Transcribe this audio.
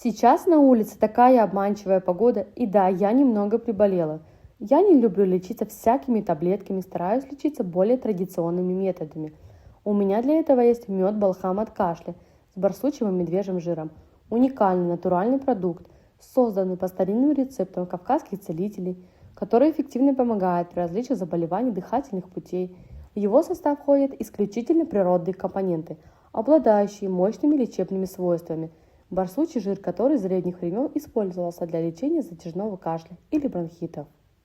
Сейчас на улице такая обманчивая погода, и да, я немного приболела. Я не люблю лечиться всякими таблетками, стараюсь лечиться более традиционными методами. У меня для этого есть мед балхам от кашля с барсучьим и медвежьим жиром. Уникальный натуральный продукт, созданный по старинным рецептам кавказских целителей, который эффективно помогает при различных заболеваниях дыхательных путей. В его состав входят исключительно природные компоненты, обладающие мощными лечебными свойствами. Барсучий жир, который с древних времен использовался для лечения затяжного кашля или бронхитов.